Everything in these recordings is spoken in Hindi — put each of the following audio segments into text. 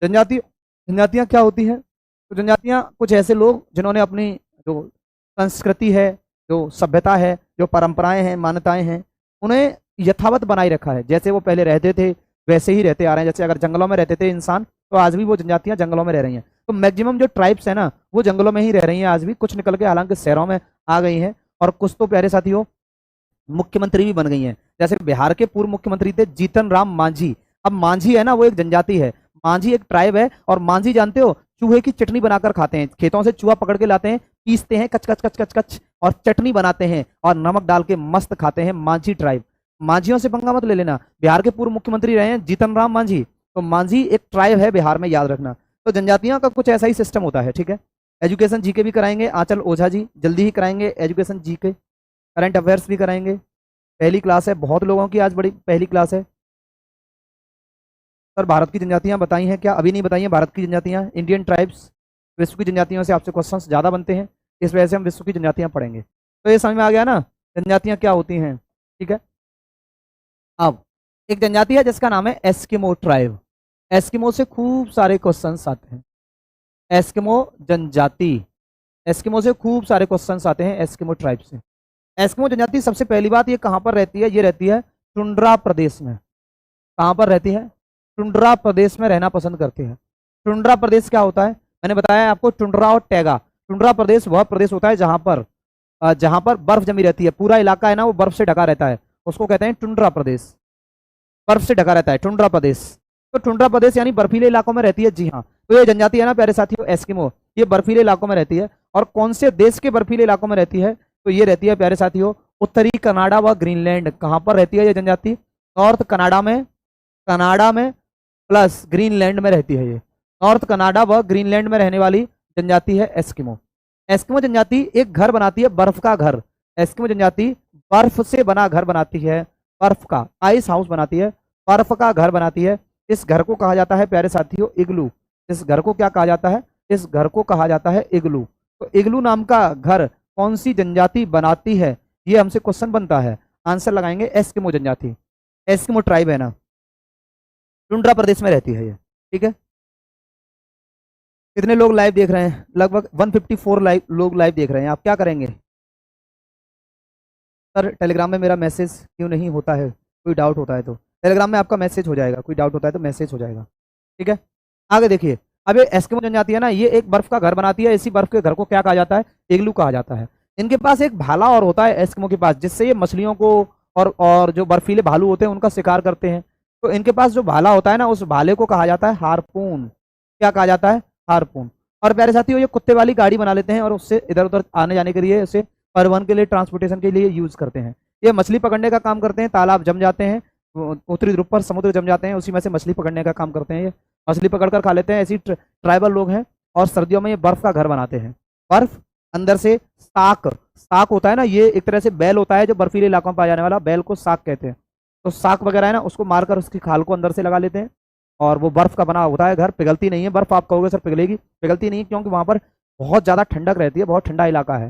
जनजातियां क्या होती हैं? तो जनजातियां कुछ ऐसे लोग जिन्होंने अपनी जो संस्कृति है, जो सभ्यता है, जो परंपराएं हैं, मान्यताएं हैं, उन्हें यथावत बनाए रखा है। जैसे वो पहले रहते थे वैसे ही रहते आ रहे हैं। जैसे अगर जंगलों में रहते थे इंसान, तो आज भी वो जनजातियां जंगलों में रह रही हैं। तो मैक्सिमम जो ट्राइब्स है ना, वो जंगलों में ही रह रही हैं आज भी। कुछ निकल के हालांकि शहरों में आ गई हैं, और कुछ तो प्यारे साथियों मुख्यमंत्री भी बन गई हैं। जैसे बिहार के पूर्व मुख्यमंत्री थे जीतन राम मांझी। अब मांझी है ना, वो एक जनजाति है। मांझी एक ट्राइब है। और मांझी जानते हो, चूहे की चटनी बनाकर खाते हैं। खेतों से चूहा पकड़ के लाते हैं, पीसते हैं कच कच कच कच कच, और चटनी बनाते हैं और नमक डाल के मस्त खाते हैं। मांझी ट्राइब। मांझियों से पंगा मत ले लेना। बिहार के पूर्व मुख्यमंत्री रहे हैं जीतन राम मांझी। तो मांझी एक ट्राइब है बिहार में, याद रखना। तो जनजातियों का कुछ ऐसा ही सिस्टम होता है, ठीक है। एजुकेशन जीके भी कराएंगे आंचल ओझा जी, जल्दी ही कराएंगे। एजुकेशन जीके, करंट अफेयर्स भी कराएंगे। पहली क्लास है, बहुत लोगों की आज बड़ी पहली क्लास है। सर भारत की जनजातियां बताई हैं क्या? अभी नहीं बताई हैं भारत की जनजातियां। इंडियन ट्राइब्स, विश्व की जनजातियों से आपसे क्वेश्चन ज़्यादा बनते हैं, इस वजह से हम विश्व की जनजातियां पढ़ेंगे। तो ये समझ में आ गया ना, जनजातियां क्या होती हैं, ठीक है। अब एक जनजाति है जिसका नाम है एस्किमो ट्राइब। एस्किमो से खूब सारे क्वेश्चंस आते हैं। एस्किमो जनजाति, एस्किमो से खूब सारे क्वेश्चंस आते हैं, एस्किमो ट्राइब से। एस्किमो जनजाति सबसे पहली बात ये कहाँ पर रहती है? ये रहती है टुंड्रा प्रदेश में। कहाँ पर रहती है? टुंड्रा प्रदेश में रहना पसंद करते हैं। टुंड्रा प्रदेश क्या होता है? मैंने बताया आपको, टुंड्रा और टैगा। टुंड्रा प्रदेश वह प्रदेश होता है जहां पर बर्फ जमी रहती है। पूरा इलाका है ना, वो बर्फ से ढका रहता है, उसको कहते हैं टुंड्रा प्रदेश। बर्फ से ढका रहता है टुंड्रा प्रदेश। तो टुंड्रा प्रदेश यानी बर्फीले इलाकों में रहती है, जी हाँ। तो ये जनजाति है ना प्यारे साथियों, एस्किमो, ये बर्फीले इलाकों में रहती है। और कौन से देश के बर्फीले इलाकों में रहती है? तो ये रहती है प्यारे साथियों उत्तरी कनाडा व ग्रीनलैंड। कहाँ पर रहती है ये जनजाति? नॉर्थ कनाडा में प्लस ग्रीनलैंड में रहती है ये। नॉर्थ कनाडा व ग्रीनलैंड में रहने वाली जनजाति है एस्किमो। एस्किमो जनजाति एक घर बनाती है, बर्फ का घर। एस्किमो जनजाति बर्फ से बना घर बनाती है, बर्फ का आइस हाउस बनाती है, बर्फ का घर बनाती है। इस घर को कहा जाता है प्यारे साथियों इग्लू। इस घर को क्या कहा जाता है? इस घर को कहा जाता है इग्लू। तो इग्लू नाम का घर कौन सी जनजाति बनाती है, ये हमसे क्वेश्चन बनता है। आंसर लगाएंगे एस्किमो जनजाति। एस्किमो ट्राइब है ना, टुंड्रा प्रदेश में रहती है ये, ठीक है। कितने लोग लाइव देख रहे हैं? लगभग 154 लोग लाइव देख रहे हैं। आप क्या करेंगे? सर टेलीग्राम में मेरा मैसेज क्यों नहीं होता है? कोई डाउट होता है तो टेलीग्राम में आपका मैसेज हो जाएगा। कोई डाउट होता है तो मैसेज हो जाएगा, ठीक है। आगे देखिए, अब ये एस्किमो जनजाति है ना, ये एक बर्फ का घर बनाती है। इसी बर्फ के घर को क्या कहा जाता है? इग्लू कहा जाता है। इनके पास एक भाला और होता है एस्किमो के पास, जिससे ये मछलियों को और जो बर्फीले भालू होते हैं उनका शिकार करते हैं। तो इनके पास जो भाला होता है ना, उस भाले को कहा जाता है हारपून। क्या कहा जाता है? हारपून। और प्यारे साथियों ये कुत्ते वाली गाड़ी बना लेते हैं और उससे इधर उधर आने जाने के लिए, उसे परिवहन के लिए, ट्रांसपोर्टेशन के लिए यूज करते हैं। ये मछली पकड़ने का काम करते हैं। तालाब जम जाते हैं, उत्तरी ध्रुव पर समुद्र जम जाते हैं, उसी में से मछली पकड़ने का काम करते हैं। ये मछली पकड़कर खा लेते हैं। ऐसी ट्राइबल लोग हैं। और सर्दियों में ये बर्फ का घर बनाते हैं। बर्फ, अंदर से साक, साक होता है ना, ये एक तरह से बैल होता है जो बर्फीले इलाकों में पाया जाने वाला, बैल को साक कहते हैं। तो साक वगैरह है ना, उसको मारकर उसकी खाल को अंदर से लगा लेते हैं। और वो बर्फ का बना होता है घर। पिघलती नहीं है बर्फ। आप कहोगे सर पिघलेगी, पिघलती नहीं है, क्योंकि वहां पर बहुत ज्यादा ठंडक रहती है, बहुत ठंडा इलाका है,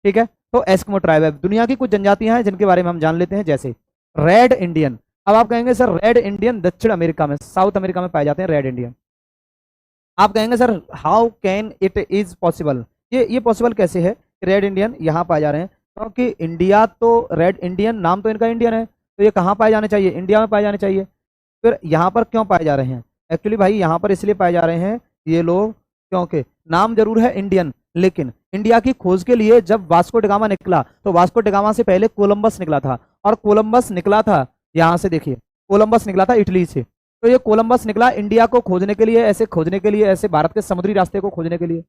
ठीक है। तो एस्किमो ट्राइब है। दुनिया की कुछ जनजातियां हैं जिनके बारे में हम जान लेते हैं, जैसे रेड इंडियन। अब आप कहेंगे सर रेड इंडियन दक्षिण अमेरिका में, साउथ अमेरिका में पाए जाते हैं रेड इंडियन। आप कहेंगे sir how can it is possible, ये पॉसिबल कैसे है रेड इंडियन यहाँ पाए जा रहे हैं? क्योंकि इंडिया तो, रेड इंडियन नाम तो इनका इंडियन है, तो ये कहाँ पाए जाने चाहिए? इंडिया में पाए जाने चाहिए। फिर यहाँ पर क्यों पाए जा रहे हैं? एक्चुअली भाई यहाँ पर इसलिए पाए जा रहे हैं ये लोग, क्योंकि नाम जरूर है इंडियन, लेकिन इंडिया की खोज के लिए जब वास्को डिगामा निकला, तो वास्को डिगामा से पहले कोलंबस निकला था। और कोलंबस निकला था यहाँ से, देखिए कोलंबस निकला था इटली से। तो ये कोलंबस निकला इंडिया को खोजने के लिए, ऐसे खोजने के लिए, ऐसे भारत के समुद्री रास्ते को खोजने के लिए।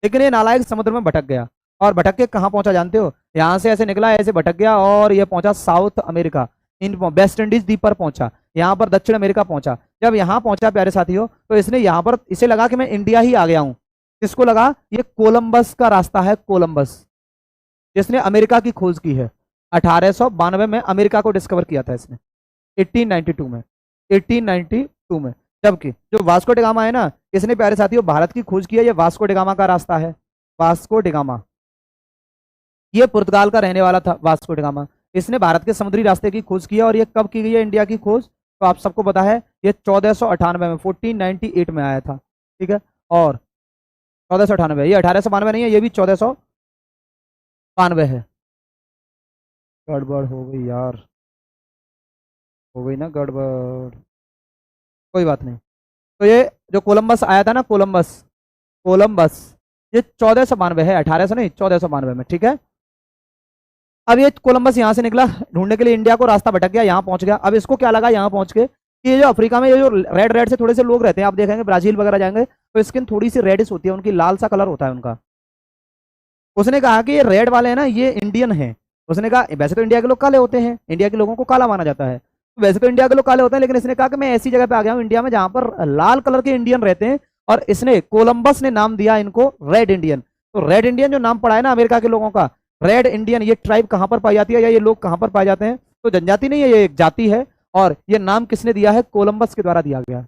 लेकिन ये नालायक समुद्र में भटक गया। और भटक के कहाँ पहुंचा जानते हो? यहाँ से ऐसे निकला, ऐसे भटक गया और ये पहुंचा साउथ अमेरिका, इन वेस्ट इंडीज द्वीप पर पहुंचा। यहाँ पर दक्षिण अमेरिका पहुंचा। जब यहाँ पहुंचा प्यारे साथियों, तो इसने यहाँ पर, इसे लगा कि मैं इंडिया ही आ गया हूँ। किसको लगा? ये कोलंबस का रास्ता है, कोलंबस जिसने अमेरिका की खोज की है। 1892 में अमेरिका को डिस्कवर किया था इसने, 1892 में, 1892 में। जबकि जो वास्को डिगामा है ना, इसने प्यारे साथियों भारत की खोज की है। ये वास्को डिगामा का रास्ता है, वास्को डिगामा। ये पुर्तगाल का रहने वाला था वास्को डिगामा। इसने भारत के समुद्री रास्ते की खोज की है। और ये कब की गई है इंडिया की खोज? तो आप सबको पता है, ये 1498 में, 1498 में आया था। ठीक है। और 1498, ये 1892 नहीं है, ये भी 1492 है। गड़बड़ हो गई यार, हो गई ना गड़बड़, कोई बात नहीं। तो ये जो कोलंबस आया था ना, कोलंबस, कोलंबस, ये 1492 है, 1800 नहीं, 1492 में, ठीक है। अब ये कोलंबस यहाँ से निकला ढूंढने के लिए इंडिया को, रास्ता भटक गया, यहाँ पहुंच गया। अब इसको क्या लगा यहाँ पहुंच के कि ये जो अफ्रीका में ये जो रेड रेड से थोड़े से लोग रहते हैं, आप देखेंगे ब्राजील वगैरह जाएंगे तो स्किन थोड़ी सी रेडिश होती है उनकी, लाल सा कलर होता है उनका। उसने कहा कि ये रेड वाले हैं ना, ये इंडियन है। उसने कहा वैसे तो इंडिया के लोग काले होते हैं, इंडिया के लोगों को काला माना जाता है, वैसे तो इंडिया के लोग काले होते हैं, लेकिन इसने कहा कि मैं ऐसी जगह पे आ गया हूँ इंडिया में जहां पर लाल कलर के इंडियन रहते हैं, और इसने कोलंबस ने नाम दिया इनको रेड इंडियन। तो रेड इंडियन जो नाम पड़ा है ना अमेरिका के लोगों का, रेड इंडियन, ये ट्राइब कहाँ पर पाई जाती है या ये लोग कहाँ पर पाए जाते हैं? तो जनजाति नहीं है, ये एक जाति है। और ये नाम किसने दिया है? कोलंबस के द्वारा दिया गया।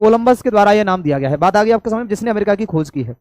कोलंबस के द्वारा ये नाम दिया गया है। बात आ गई आपके समझ, जिसने अमेरिका की खोज की है।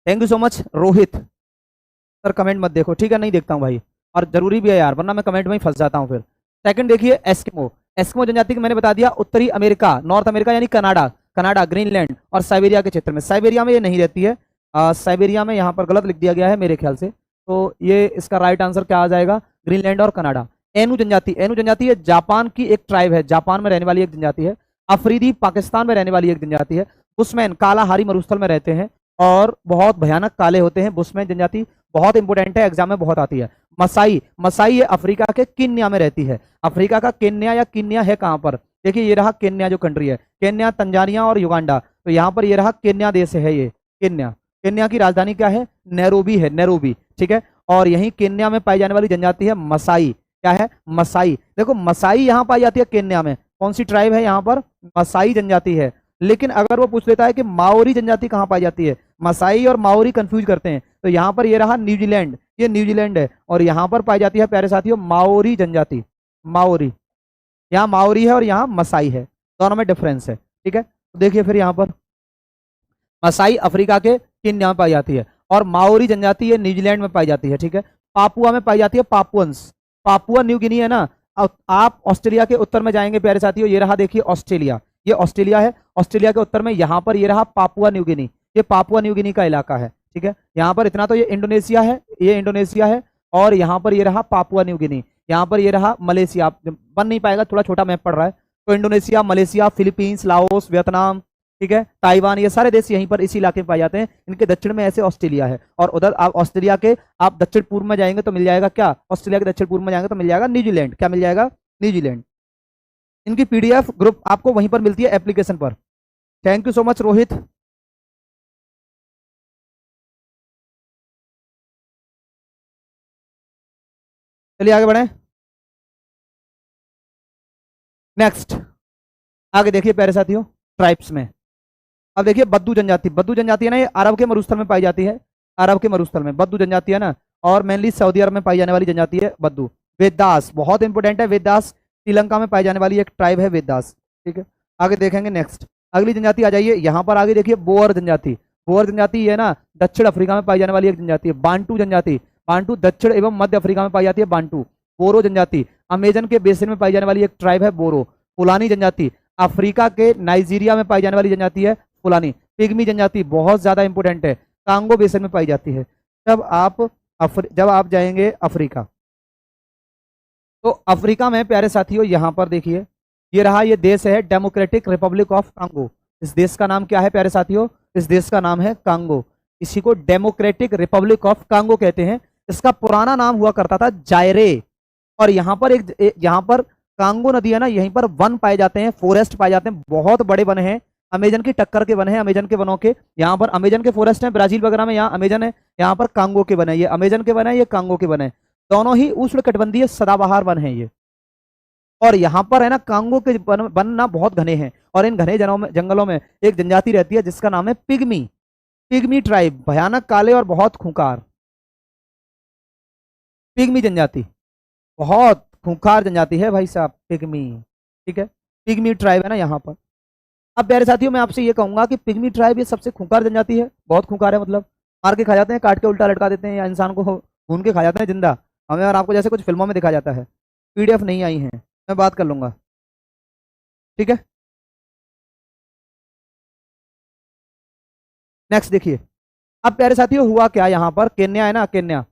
Thank you so much Rohit sir. Comment मत देखो, ठीक है, नहीं देखता हूँ भाई, और जरूरी भी है यार, वरना मैं कमेंट में ही फंस जाता हूँ फिर। सेकंड देखिए, एस्किमो। एस्किमो जनजाति की मैंने बता दिया उत्तरी अमेरिका, नॉर्थ अमेरिका यानी कनाडा, कनाडा, ग्रीनलैंड और साइबेरिया के क्षेत्र में। साइबेरिया में ये नहीं रहती है, साइबेरिया में यहाँ पर गलत लिख दिया गया है मेरे ख्याल से। तो ये इसका राइट आंसर क्या आ जाएगा? ग्रीनलैंड और कनाडा। एनु जनजाति, एनु जनजाति ये जापान की एक ट्राइब है, जापान में रहने वाली एक जनजाति है। अफरीदी पाकिस्तान में रहने वाली एक जनजाति है। बुशमैन कालाहारी मरुस्थल में रहते हैं और बहुत भयानक काले होते हैं। बुशमैन जनजाति बहुत इंपोर्टेंट है, एग्जाम में बहुत आती है। मसाई, मसाई ये अफ्रीका के किन्या में रहती है। अफ्रीका का केन्या या किन्या है कहाँ पर? देखिए ये रहा केन्या जो कंट्री है, केन्या, तंजानिया और युगांडा। तो यहाँ पर ये रहा केन्या देश है, ये केन्या। केन्या की राजधानी क्या है? नैरोबी है, नैरोबी, ठीक है। और यही केन्या में पाई जाने वाली जनजाति है मसाई। क्या है? मसाई। देखो मसाई यहाँ पाई जाती है केन्या में, कौन सी ट्राइब है यहाँ पर? मसाई जनजाति है। लेकिन अगर वो पूछ लेता है कि माओरी जनजाति कहाँ पाई जाती है, मसाई और माओरी कंफ्यूज करते हैं, तो यहाँ पर ये रहा न्यूजीलैंड, ये न्यूजीलैंड है, और यहाँ पर पाई जाती है प्यारे साथियों माओरी जनजाति, माओरी। यहाँ माओरी है और यहाँ मसाई है, दोनों में डिफरेंस है, ठीक है। तो देखिए फिर यहाँ पर मसाई अफ्रीका के किन में पाई जाती है, और माओरी जनजाति ये न्यूजीलैंड में पाई जाती है, ठीक है। पापुआ में पाई जाती है पापुअन्स, पापुआ न्यू गिनी है ना। आप ऑस्ट्रेलिया के उत्तर में जाएंगे प्यारे साथियों, ये रहा देखिए ऑस्ट्रेलिया, ये ऑस्ट्रेलिया है। ऑस्ट्रेलिया के उत्तर में यहाँ पर ये रहा पापुआ न्यू गिनी, ये पापुआ न्यू गिनी का इलाका है, ठीक है। यहाँ पर इतना तो ये इंडोनेशिया है, ये इंडोनेशिया है, और यहाँ पर ये रहा पापुआ न्यू गिनी, यहाँ पर ये रहा मलेशिया। बन नहीं पाएगा, थोड़ा छोटा मैप पड़ रहा है। तो Indonesia, Malaysia, Philippines, Laos, Vietnam, ठीक है, ताइवान, ये सारे देश यहीं पर इसी इलाके में पाए जाते हैं। इनके दक्षिण में ऐसे ऑस्ट्रेलिया है, और उधर आप ऑस्ट्रेलिया के आप दक्षिण पूर्व में जाएंगे तो मिल जाएगा क्या? ऑस्ट्रेलिया के दक्षिण पूर्व में जाएंगे तो मिल जाएगा न्यूजीलैंड। क्या मिल जाएगा? न्यूजीलैंड। इनकी पीडीएफ ग्रुप आपको वहीं पर मिलती है एप्लीकेशन पर। Thank you so much Rohit. चलिए आगे बढ़े। नेक्स्ट आगे देखिए प्यारे साथियों, ट्राइब्स में। अब देखिए बद्दू जनजाति, बद्दू जनजाति है ना, ये अरब के मरुस्थल में पाई जाती है, अरब के मरुस्थल में बद्दू जनजाति है ना, और मेनली सऊदी अरब में पाई जाने वाली जनजाति है बद्दू। वेदास बहुत इंपोर्टेंट है, वेदास श्रीलंका में पाई जाने वाली एक ट्राइब है वेदास, ठीक है। आगे देखेंगे नेक्स्ट, अगली जनजाति आ जाइए यहाँ पर। आगे देखिए बोअर जनजाति, बोअर जनजाति ये ना दक्षिण अफ्रीका में पाई जाने वाली एक जनजाति है। बांटू जनजाति, बांटू दक्षिण एवं मध्य अफ्रीका में पाई जाती है बांटू। बोरो जनजाति अमेजन के बेसिन में पाई जाने वाली एक ट्राइब है बोरो। फुलानी जनजाति अफ्रीका के नाइजीरिया में पाई जाने वाली जनजाति है फुलानी। पिग्मी जनजाति बहुत ज्यादा इंपोर्टेंट है, कांगो बेसिन में पाई जाती है। जब आप जाएंगे अफ्रीका, तो अफ्रीका में प्यारे साथियों यहाँ पर देखिए, ये रहा, ये देश है डेमोक्रेटिक रिपब्लिक ऑफ कांगो। इस देश का नाम क्या है प्यारे साथियों? इस देश का नाम है कांगो। इसी को डेमोक्रेटिक रिपब्लिक ऑफ कांगो कहते हैं। इसका पुराना नाम हुआ करता था जायरे। और यहाँ पर यहाँ पर कांगो नदी है ना, यहीं पर वन पाए जाते हैं, फॉरेस्ट पाए जाते हैं, बहुत बड़े वन हैं, अमेजन की टक्कर के वन है, अमेजन के वनों के। यहाँ पर अमेजन के फॉरेस्ट हैं, ब्राजील वगैरह में यहाँ अमेजन है, यहाँ पर कांगो के वन है। ये अमेजन के वन है, ये कांगो के वन है, दोनों ही उष्णकटिबंधीय सदाबहार वन है ये। और यहाँ पर है ना कांगो के वन ना बहुत घने हैं, और इन घने जंगलों में एक जनजाति रहती है जिसका नाम है पिग्मी, पिग्मी ट्राइब। भयानक काले और बहुत खूंखार, पिग्मी जनजाति बहुत खूंखार जनजाति है भाई साहब, पिग्मी, ठीक है। पिग्मी ट्राइब है ना यहाँ पर। अब प्यारे साथियों मैं आपसे ये कहूंगा कि पिग्मी ट्राइब ये सबसे खूंखार जनजाति है, बहुत खूंखार है, मतलब मार के खा जाते हैं, काट के उल्टा लटका देते हैं, या इंसान को भून के खा जाते हैं जिंदा, हमें और आपको जैसे कुछ फिल्मों में दिखा जाता है। पीडीएफ नहीं आई है, मैं बात कर लूंगा। ठीक है। नेक्स्ट देखिए, अब प्यारे साथियों हुआ क्या, यहाँ पर केन्या है ना, केन्या।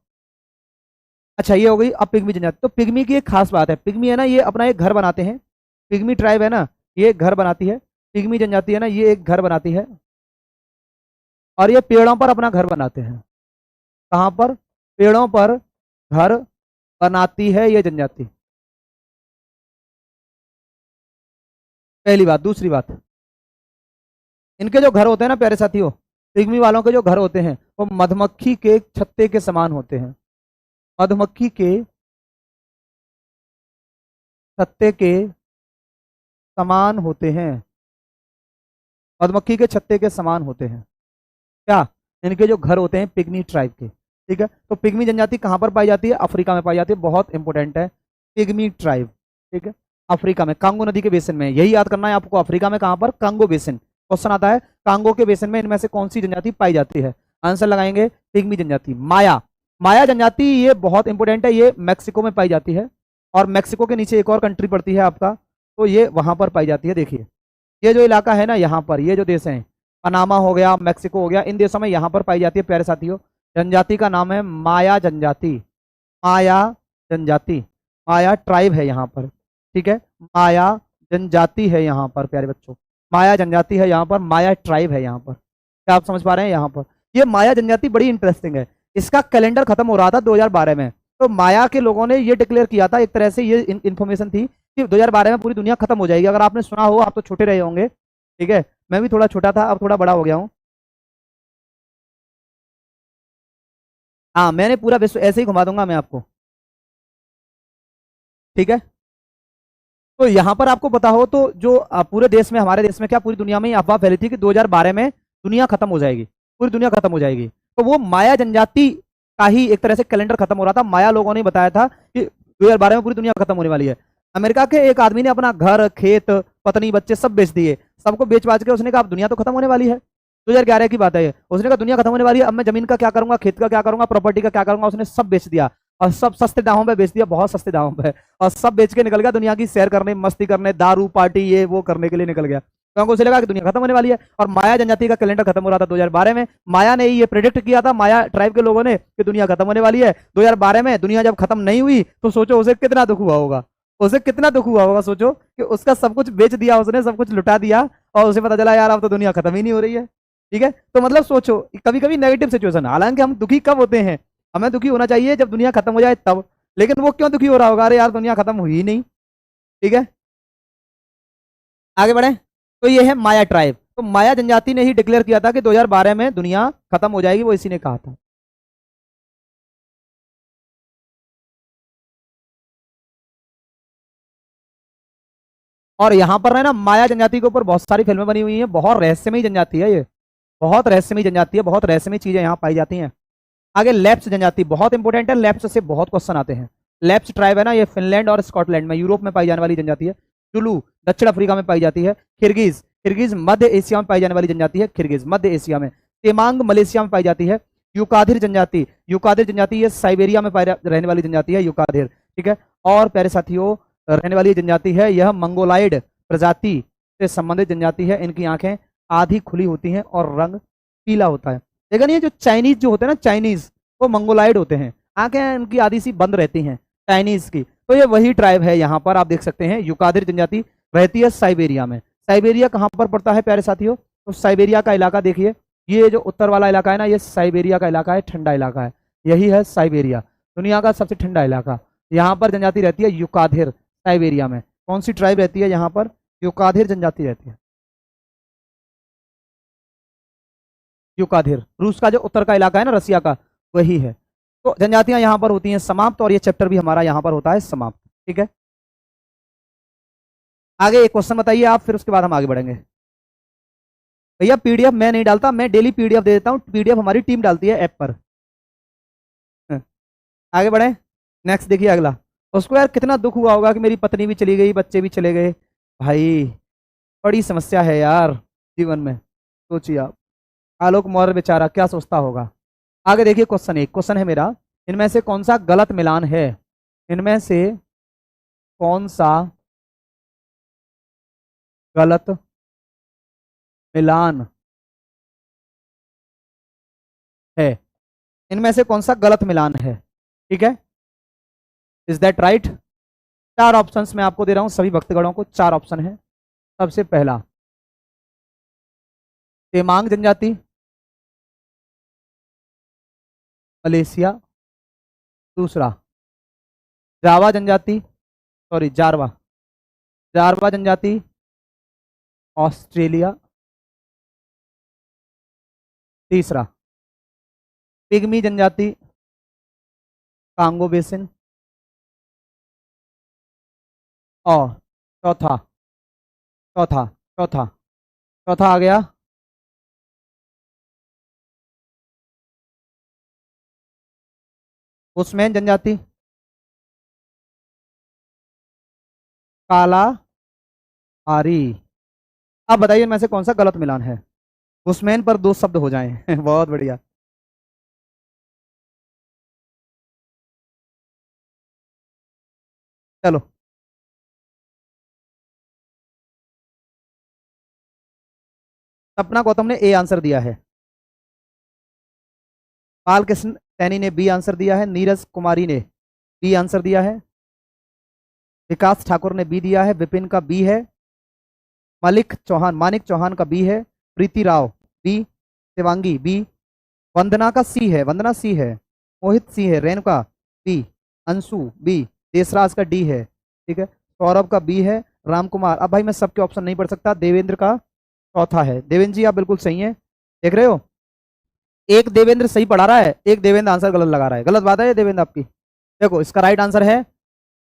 अच्छा ये हो गई। अब पिग्मी जनजाति, तो पिग्मी की एक खास बात है, पिग्मी है ना ये अपना एक घर बनाते हैं। पिग्मी ट्राइब है ना, ये एक घर बनाती है। पिग्मी जनजाति है ना, ये एक घर बनाती है, और ये पेड़ों पर अपना घर बनाते हैं। कहाँ पर? पेड़ों पर घर बनाती है ये जनजाति। पहली बात। दूसरी बात, इनके जो घर होते हैं ना प्यारे साथियों, पिग्मी वालों के जो घर होते हैं वो मधुमक्खी के छत्ते के समान होते हैं। मधुमक्खी के छत्ते के समान होते हैं। मधुमक्खी के छत्ते के समान होते हैं क्या? इनके जो घर होते हैं पिग्मी ट्राइब के। ठीक है, तो पिग्मी जनजाति कहाँ पर पाई जाती है? अफ्रीका में पाई जाती है। बहुत इंपॉर्टेंट है पिग्मी ट्राइब। ठीक है, अफ्रीका में, कांगो नदी के बेसिन में। यही याद करना है आपको, अफ्रीका में कहाँ पर? Congo basin. क्वेश्चन आता है कांगो के बेसिन में इनमें से कौन सी जनजाति पाई जाती है? आंसर लगाएंगे पिग्मी जनजाति। माया, माया जनजाति ये बहुत इंपॉर्टेंट है, ये मैक्सिको में पाई जाती है, और मैक्सिको के नीचे एक और कंट्री पड़ती है आपका, तो ये वहां पर पाई जाती है। देखिए ये जो इलाका है ना यहाँ पर, ये जो देश है, पनामा हो गया, मैक्सिको हो गया, इन देशों में यहाँ पर पाई जाती है प्यारे साथियों। जनजाति का नाम है माया जनजाति। माया जनजाति, माया ट्राइब है यहाँ पर। ठीक है, माया जनजाति है यहाँ पर प्यारे बच्चों, माया जनजाति है यहाँ पर, माया ट्राइब है यहाँ पर। क्या आप समझ पा रहे हैं? यहाँ पर ये माया जनजाति बड़ी इंटरेस्टिंग है। इसका कैलेंडर खत्म हो रहा था 2012 में, तो माया के लोगों ने ये डिक्लेयर किया था, एक तरह से ये इन्फॉर्मेशन थी कि 2012 में पूरी दुनिया खत्म हो जाएगी। अगर आपने सुना हो, आप तो छोटे रहे होंगे। ठीक है, मैं भी थोड़ा छोटा था, अब थोड़ा बड़ा हो गया हूँ। हाँ, मैंने पूरा विश्व ऐसे ही घुमा दूंगा मैं आपको। ठीक है, तो यहाँ पर आपको पता हो तो जो पूरे देश में, हमारे देश में क्या पूरी दुनिया में ही अफवाह फैली थी कि 2012 में दुनिया खत्म हो जाएगी, पूरी दुनिया खत्म हो जाएगी। तो वो माया जनजाति का ही एक तरह से कैलेंडर खत्म हो रहा था। माया लोगों ने बताया था कि 2012 में पूरी दुनिया खत्म होने वाली है। अमेरिका के एक आदमी ने अपना घर, खेत, पत्नी, बच्चे सब बेच दिए। सबको बेच बाच के उसने कहा अब दुनिया तो खत्म होने वाली है। 2011 की बात है ये। उसने कहा दुनिया खत्म होने वाली है, अब मैं जमीन का क्या करूंगा, खेत का क्या करूंगा, प्रॉपर्टी का क्या करूंगा। उसने सब बेच दिया, और सब सस्ते दामों पे बेच दिया, बहुत सस्ते दामों पे, और सब बेच के निकल गया दुनिया की सैर करने, मस्ती करने, दारू पार्टी ये वो करने के लिए निकल गया, क्योंकि उसे लगा कि दुनिया खत्म होने वाली है। और माया जनजाति का कैलेंडर खत्म हो रहा था 2012 में। माया ने ये प्रेडिक्ट किया था, माया ट्राइब के लोगों ने, कि दुनिया खत्म होने वाली है 2012 में। दुनिया जब खत्म नहीं हुई तो सोचो उसे कितना दुख हुआ होगा, उसे कितना दुख हुआ होगा। सोचो कि उसका सब कुछ बेच दिया उसने, सब कुछ लुटा दिया, और उसे पता चला यार अब तो दुनिया खत्म ही नहीं हो रही है। ठीक है, तो मतलब सोचो कभी कभी नेगेटिव सिचुएशन, हालांकि हम दुखी कब होते हैं? हमें दुखी होना चाहिए जब दुनिया खत्म हो जाए तब, लेकिन वो क्यों दुखी हो रहा होगा? अरे यार दुनिया खत्म हुई ही नहीं। ठीक है, आगे बढ़े। तो ये है माया ट्राइब। तो माया जनजाति ने ही डिक्लेयर किया था कि 2012 में दुनिया खत्म हो जाएगी, वो इसी ने कहा था। और यहाँ पर है ना माया जनजाति के ऊपर बहुत सारी फिल्में बनी हुई हैं। बहुत रहस्यमयी जनजाति है ये, बहुत रहस्यमयी जनजाति है, बहुत रहस्यमयी चीजें यहाँ पाई जाती हैं। आगे लेप्स जनजाति बहुत इंपॉर्टेंट है, लेप्स से बहुत क्वेश्चन आते हैं। लेप्स ट्राइब है ना, ये फिनलैंड और स्कॉटलैंड में, यूरोप में पाई जाने वाली जनजाति है। जुलू दक्षिण अफ्रीका में पाई जाती है। किर्गिज, किर्गिज मध्य एशिया में पाई जाने वाली जनजाति है, किर्गिज मध्य एशिया में। तेमांग मलेशिया में पाई जाती है। युकाधिर जनजाति, युकाधिर जनजाति ये साइबेरिया में रहने वाली जनजाति है, युकाधिर। ठीक है, और प्यारे साथियों रहने वाली जनजाति है यह मंगोलाइड प्रजाति से संबंधित जनजाति है। इनकी आंखें आधी खुली होती हैं और रंग पीला होता है। लेकिन ये जो चाइनीज जो होते हैं ना, चाइनीज वो मंगोलाइड होते हैं, आंखें इनकी आधी सी बंद रहती हैं चाइनीज की। तो ये वही ट्राइब है, यहाँ पर आप देख सकते हैं युकादिर जनजाति रहती है साइबेरिया में। साइबेरिया कहाँ पर पड़ता है प्यारे साथियों? तो साइबेरिया का इलाका देखिए, ये जो उत्तर वाला इलाका है ना, ये साइबेरिया का इलाका है, ठंडा इलाका है। यही है साइबेरिया, दुनिया का सबसे ठंडा इलाका। यहाँ पर जनजाति रहती है युकाधिर, साइबेरिया में। कौन सी ट्राइब रहती है यहाँ पर? युकाधिर जनजाति रहती है, युकाधिर। रूस का जो उत्तर का इलाका है ना, रसिया का, वही है। तो जनजातियां यहाँ पर होती हैं समाप्त, और ये चैप्टर भी हमारा यहाँ पर होता है समाप्त। ठीक है, आगे एक क्वेश्चन बताइए आप, फिर उसके बाद हम आगे बढ़ेंगे। भैया पीडीएफ मैं नहीं डालता, मैं डेली पीडीएफ दे देता हूँ, पीडीएफ हमारी टीम डालती है ऐप पर। हाँ, आगे बढ़े। नेक्स्ट देखिए अगला। उसको यार कितना दुख हुआ होगा कि मेरी पत्नी भी चली गई, बच्चे भी चले गए। भाई बड़ी समस्या है यार जीवन में, सोचिए आप। आलोक मौर्य बेचारा क्या सोचता होगा। आगे देखिए क्वेश्चन, एक क्वेश्चन है मेरा, इनमें से कौन सा गलत मिलान है? इनमें से कौन सा गलत मिलान है। इनमें से कौन सा गलत मिलान है? ठीक है, इज दैट राइट? चार ऑप्शंस मैं आपको दे रहा हूं, सभी भक्तगणों को चार ऑप्शन है। सबसे पहला तेमांग जनजाति, मलेशिया। दूसरा जावा जनजाति, सॉरी जारवा, जारवा जनजाति, ऑस्ट्रेलिया। तीसरा पिग्मी जनजाति, कांगो बेसिन। और चौथा चौथा चौथा चौथा आ गया बुशमैन जनजाति, काला आरी। अब बताइए इनमें से कौन सा गलत मिलान है? बुशमैन पर दो शब्द हो जाएं बहुत बढ़िया। चलो, सपना गौतम ने ए आंसर दिया है, पाल कृष्ण सैनी ने बी आंसर दिया है, नीरज कुमारी ने बी आंसर दिया है, विकास ठाकुर ने बी दिया है, विपिन का बी है, मानिक चौहान का बी है, प्रीति राव बी, शिवांगी बी, वंदना का सी है, वंदना सी है, मोहित सी है, रेणुका बी, अंशु बी, देसराज का डी है। ठीक है, सौरभ का बी है, राम कुमार। अब भाई मैं सबके ऑप्शन नहीं पढ़ सकता, देवेंद्र का चौथा है। देवेंद्र जी आप बिल्कुल सही है, देख रहे हो, एक देवेंद्र सही पढ़ा रहा है, एक देवेंद्र आंसर गलत लगा रहा है। गलत बात है ये देवेंद्र आपकी। देखो इसका राइट आंसर है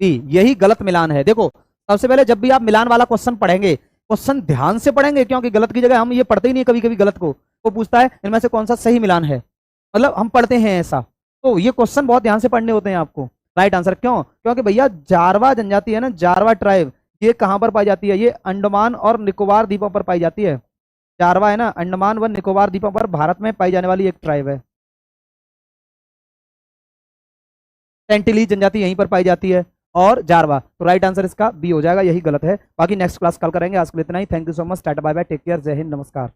बी, यही गलत मिलान है। देखो सबसे पहले जब भी आप मिलान वाला क्वेश्चन पढ़ेंगे, क्वेश्चन ध्यान से पढ़ेंगे, क्योंकि गलत की जगह हम ये पढ़ते ही नहीं, कभी कभी गलत को वो पूछता है इनमें से कौन सा सही मिलान है, मतलब हम पढ़ते हैं ऐसा। तो ये क्वेश्चन बहुत ध्यान से पढ़ने होते हैं आपको। राइट आंसर क्यों? क्योंकि भैया जारवा जनजाति है ना, जारवा ट्राइब, ये कहां पर पाई जाती है? ये अंडमान और निकोबार द्वीपों पर पाई जाती है। जारवा है ना, अंडमान व निकोबार द्वीपों पर भारत में पाई जाने वाली एक ट्राइब है। सेंटिलीज जनजाति यहीं पर पाई जाती है, और जारवा। तो राइट आंसर इसका बी हो जाएगा, यही गलत है। बाकी नेक्स्ट क्लास कल करेंगे। आज के लिए इतना ही। Thank you so much, tata bye bye, take care, जय हिंद, नमस्कार।